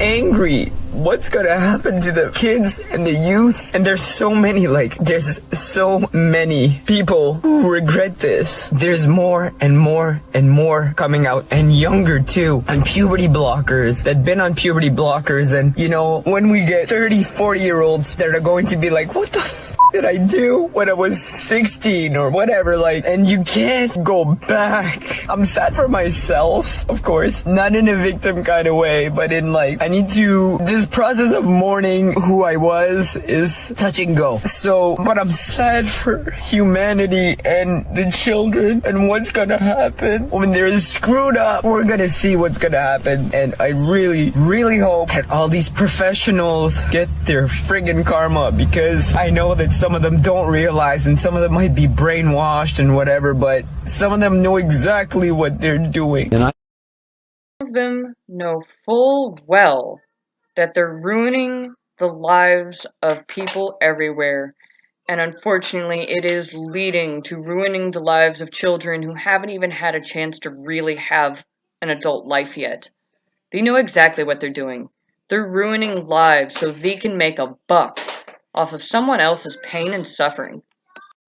angry. What's gonna happen to the kids and the youth? And there's so many, there's so many people who regret this. There's more and more and more coming out, and younger too, on puberty blockers, that been on puberty blockers. And you know, when we get 30, 40-year-olds that are going to be like, what the did I do when I was 16 or whatever, and you can't go back. I'm sad for myself, of course, not in a victim kind of way, but in this process of mourning who I was is touch and go. So, but I'm sad for humanity and the children and what's gonna happen when they're screwed up. We're gonna see what's gonna happen, and I really, really hope that all these professionals get their friggin' karma, because I know that some of them don't realize, and some of them might be brainwashed and whatever, but some of them know exactly what they're doing. Some of them know full well that they're ruining the lives of people everywhere, and unfortunately it is leading to ruining the lives of children who haven't even had a chance to really have an adult life yet. They know exactly what they're doing. They're ruining lives so they can make a buck off of someone else's pain and suffering.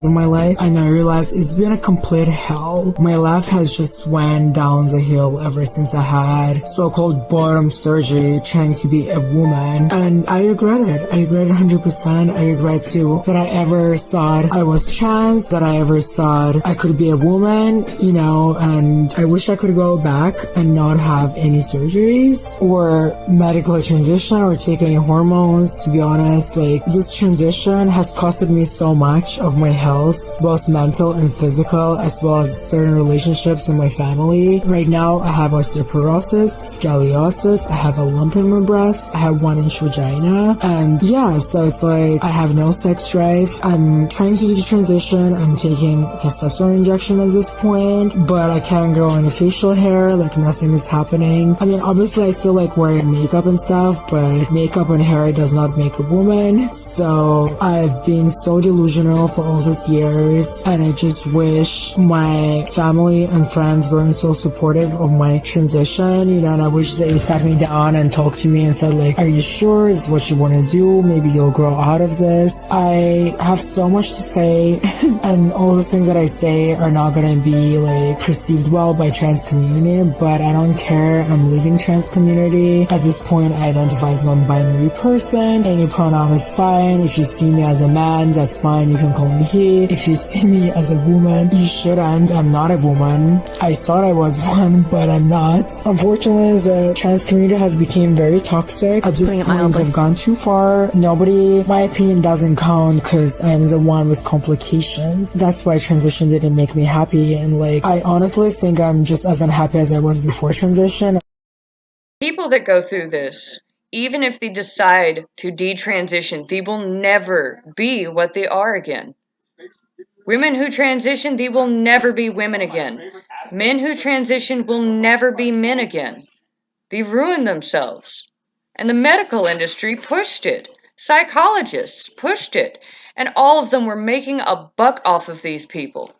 In my life, and I realized it's been a complete hell. My life has just went down the hill ever since I had so-called bottom surgery trying to be a woman, and I regret it. I regret it 100%. I regret too that I ever thought I was trans, that I ever thought I could be a woman, and I wish I could go back and not have any surgeries or medical transition or take any hormones. To be honest, this transition has costed me so much of my health, both mental and physical, as well as certain relationships in my family. Right now, I have osteoporosis, scoliosis, I have a lump in my breast, I have 1-inch vagina, and yeah, so it's I have no sex drive. I'm trying to do the transition. I'm taking testosterone injection at this point, but I can't grow any facial hair, nothing is happening. I mean, obviously I still wearing makeup and stuff, but makeup and hair does not make a woman. So I've been so delusional for all this years, and I just wish my family and friends weren't so supportive of my transition, and I wish they sat me down and talked to me and said are you sure this is what you want to do? Maybe you'll grow out of this. I have so much to say and all the things that I say are not gonna be perceived well by trans community, but I don't care. I'm leaving trans community. At this point, I identify as non-binary person. Any pronoun is fine. If you see me as a man, that's fine. You can call me he. If you see me as a woman, you shouldn't. I'm not a woman. I thought I was one, but I'm not. Unfortunately, the trans community has become very toxic. At this point, I've gone too far. My opinion doesn't count because I'm the one with complications. That's why transition didn't make me happy, and I honestly think I'm just as unhappy as I was before transition. People that go through this, even if they decide to detransition, they will never be what they are again. Women who transition, they will never be women again. Men who transition will never be men again. They've ruined themselves. And the medical industry pushed it. Psychologists pushed it. And all of them were making a buck off of these people.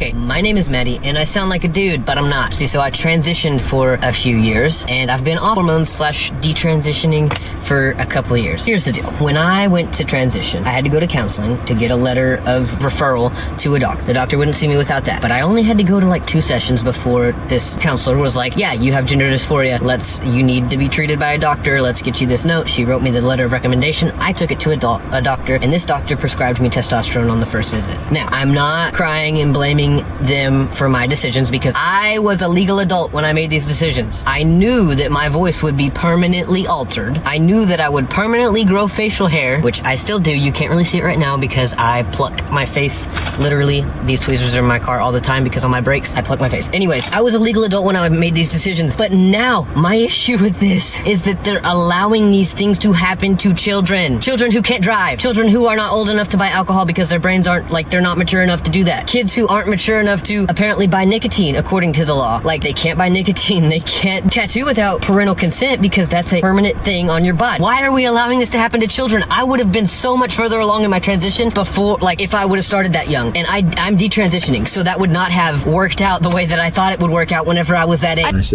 Okay, my name is Maddie, and I sound like a dude, but I'm not. See, so I transitioned for a few years, and I've been off hormones / detransitioning for a couple of years. Here's the deal. When I went to transition, I had to go to counseling to get a letter of referral to a doctor. The doctor wouldn't see me without that, but I only had to go to 2 sessions before this counselor was like, yeah, you have gender dysphoria. You need to be treated by a doctor. Let's get you this note. She wrote me the letter of recommendation. I took it to a doctor, and this doctor prescribed me testosterone on the first visit. Now, I'm not crying and blaming them for my decisions because I was a legal adult when I made these decisions. I knew that my voice would be permanently altered. I knew that I would permanently grow facial hair, which I still do. You can't really see it right now because I pluck my face. Literally, these tweezers are in my car all the time because on my brakes, I pluck my face. Anyways, I was a legal adult when I made these decisions, but now my issue with this is that they're allowing these things to happen to children. Children who can't drive. Children who are not old enough to buy alcohol because their brains aren't, they're not mature enough to do that. Kids who aren't mature enough to apparently buy nicotine according to the law. They can't buy nicotine, they can't tattoo without parental consent because that's a permanent thing on your body. Why are we allowing this to happen to children? I would have been so much further along in my transition before, if I would have started that young. And I'm detransitioning, so that would not have worked out the way that I thought it would work out whenever I was that age.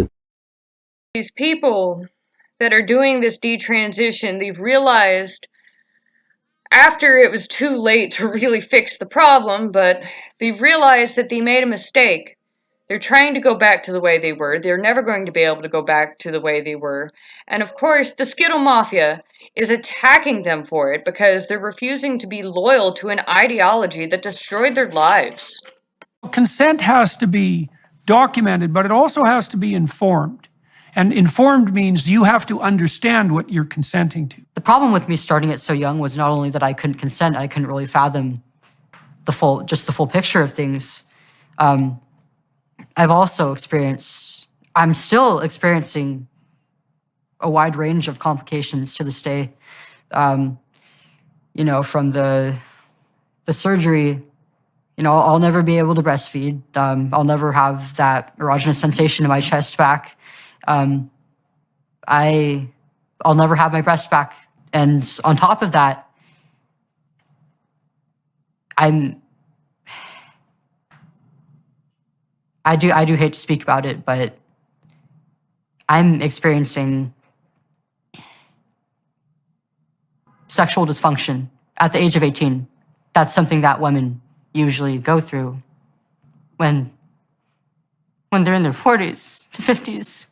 These people that are doing this detransition, they've realized after it was too late to really fix the problem, but they've realized that they made a mistake. They're trying to go back to the way they were. They're never going to be able to go back to the way they were. And of course, the Skittle Mafia is attacking them for it because they're refusing to be loyal to an ideology that destroyed their lives. Consent has to be documented, but it also has to be informed. And informed means you have to understand what you're consenting to. The problem with me starting it so young was not only that I couldn't consent, I couldn't really fathom the full picture of things. I've also I'm still experiencing a wide range of complications to this day. From the surgery, I'll never be able to breastfeed. I'll never have that erogenous sensation in my chest back. I'll never have my breast back. And on top of that, I do hate to speak about it, but I'm experiencing sexual dysfunction at the age of 18. That's something that women usually go through when they're in their 40s to 50s.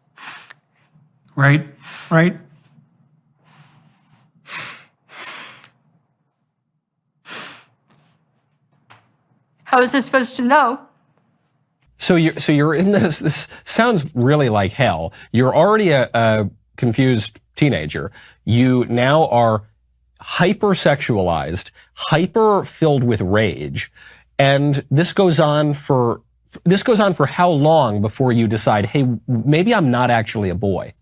Right. How was I supposed to know? So you're in this. This sounds really like hell. You're already a confused teenager. You now are hypersexualized, hyper filled with rage, and this goes on for how long before you decide, hey, maybe I'm not actually a boy?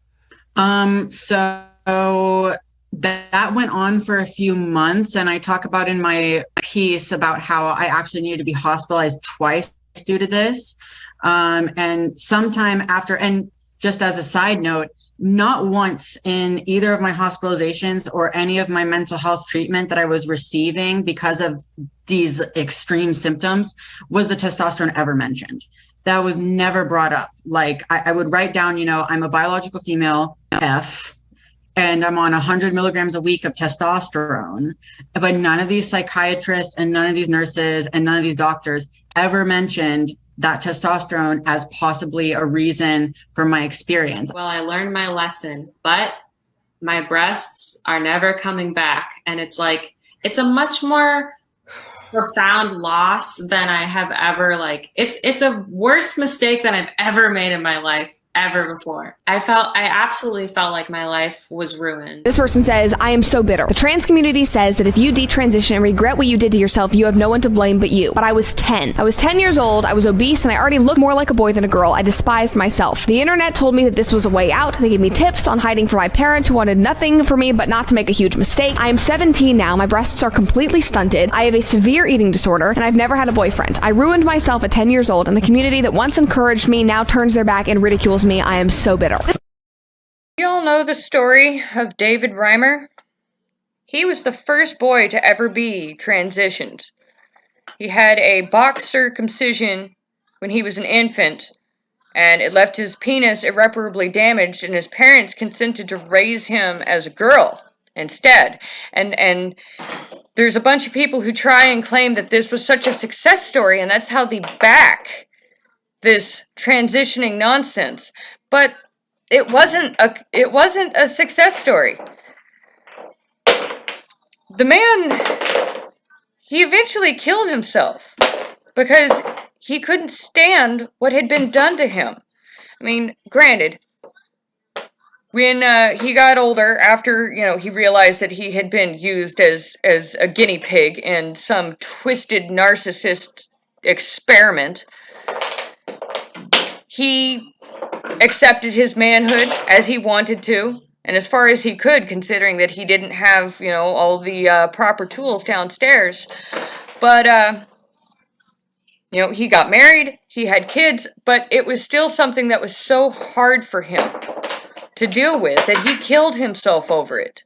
So that went on for a few months, and I talk about in my piece about how I actually needed to be hospitalized twice due to this. And sometime after, and just as a side note, not once in either of my hospitalizations or any of my mental health treatment that I was receiving because of these extreme symptoms was the testosterone ever mentioned. That was never brought up. Like I would write down, I'm a biological female, F, and I'm on 100 milligrams a week of testosterone. But none of these psychiatrists and none of these nurses and none of these doctors ever mentioned that testosterone as possibly a reason for my experience. Well, I learned my lesson, but my breasts are never coming back. And it's a much more profound loss than I have ever, it's a worse mistake than I've ever made in my life. Ever before. I absolutely felt like my life was ruined. This person says, I am so bitter. The trans community says that if you detransition and regret what you did to yourself, you have no one to blame but you. But I was 10. I was 10 years old, I was obese, and I already looked more like a boy than a girl. I despised myself. The internet told me that this was a way out. They gave me tips on hiding from my parents who wanted nothing for me but not to make a huge mistake. I am 17 now. My breasts are completely stunted. I have a severe eating disorder, and I've never had a boyfriend. I ruined myself at 10 years old, and the community that once encouraged me now turns their back and ridicules me. I am so bitter. You all know the story of David Reimer? He was the first boy to ever be transitioned. He had a box circumcision when he was an infant, and it left his penis irreparably damaged, and his parents consented to raise him as a girl instead. And there's a bunch of people who try and claim that this was such a success story, and that's how they back this transitioning nonsense. But it wasn't a success story. The man, he eventually killed himself because he couldn't stand what had been done to him. I mean, granted, when he got older, after, he realized that he had been used as a guinea pig in some twisted narcissist experiment, he accepted his manhood as he wanted to, and as far as he could, considering that he didn't have, all the proper tools downstairs. But, he got married, he had kids, but it was still something that was so hard for him to deal with that he killed himself over it.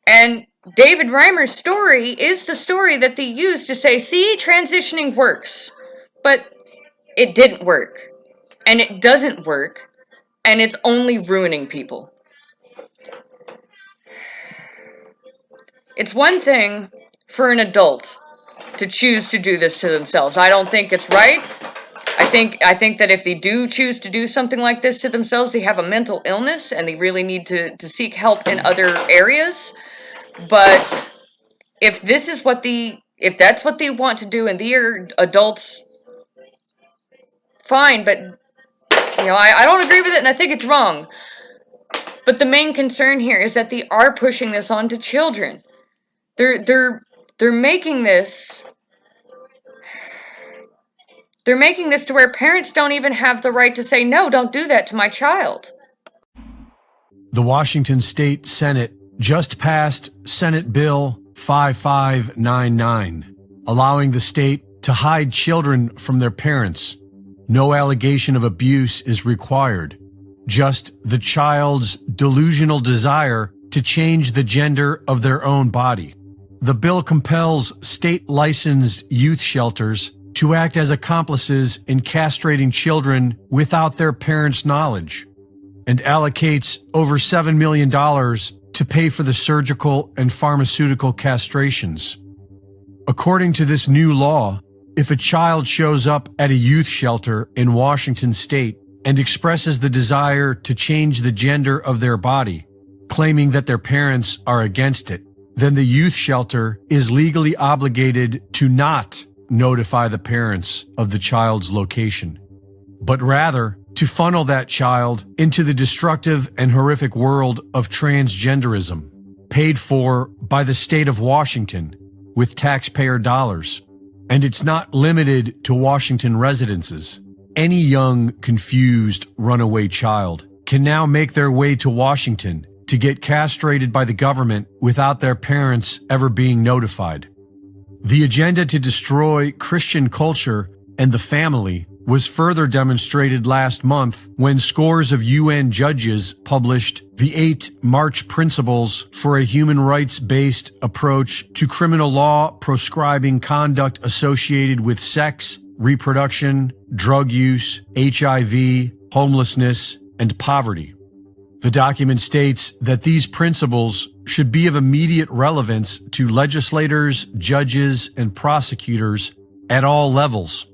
And David Reimer's story is the story that they use to say, see, transitioning works. But it didn't work, and it doesn't work, And it's only ruining people. It's one thing for an adult to choose to do this to themselves. I don't think it's right. I think that if they do choose to do something like this to themselves, they have a mental illness and they really need to seek help in other areas. But if that's what they want to do and they are adults, fine, but I don't agree with it and I think it's wrong. But the main concern here is that they are pushing this onto children. They're making this to where parents don't even have the right to say, no, don't do that to my child. The Washington State Senate just passed Senate Bill 5599, allowing the state to hide children from their parents. No allegation of abuse is required, just the child's delusional desire to change the gender of their own body. The bill compels state-licensed youth shelters to act as accomplices in castrating children without their parents' knowledge, and allocates over $7 million to pay for the surgical and pharmaceutical castrations. According to this new law, if a child shows up at a youth shelter in Washington state and expresses the desire to change the gender of their body, claiming that their parents are against it, then the youth shelter is legally obligated to not notify the parents of the child's location, but rather to funnel that child into the destructive and horrific world of transgenderism, paid for by the state of Washington with taxpayer dollars. And it's not limited to Washington residences. Any young, confused, runaway child can now make their way to Washington to get castrated by the government without their parents ever being notified. The agenda to destroy Christian culture and the family was further demonstrated last month when scores of UN judges published the 8 March Principles for a Human Rights-Based Approach to Criminal Law Proscribing Conduct Associated with Sex, Reproduction, Drug Use, HIV, Homelessness, and Poverty. The document states that these principles should be of immediate relevance to legislators, judges, and prosecutors at all levels.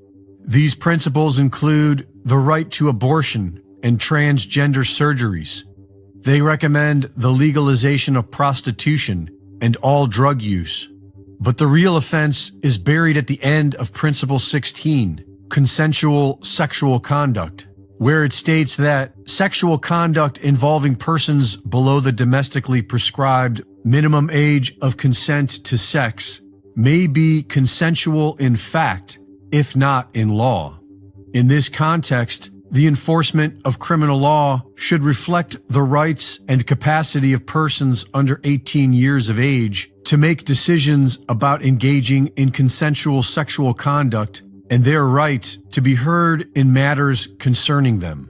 These principles include the right to abortion and transgender surgeries. They recommend the legalization of prostitution and all drug use. But the real offense is buried at the end of Principle 16, consensual sexual conduct, where it states that sexual conduct involving persons below the domestically prescribed minimum age of consent to sex may be consensual in fact, if not in law. In this context, the enforcement of criminal law should reflect the rights and capacity of persons under 18 years of age to make decisions about engaging in consensual sexual conduct and their right to be heard in matters concerning them.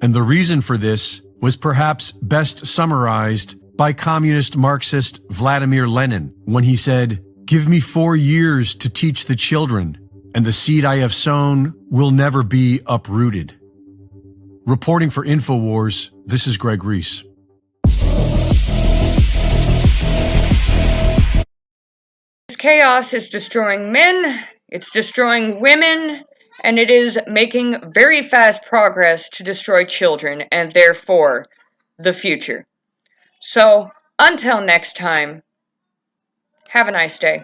And the reason for this was perhaps best summarized by communist Marxist Vladimir Lenin when he said, "Give me 4 years to teach the children, and the seed I have sown will never be uprooted." Reporting for InfoWars, this is Greg Reese. This chaos is destroying men, it's destroying women, and it is making very fast progress to destroy children and therefore the future. So, until next time, have a nice day.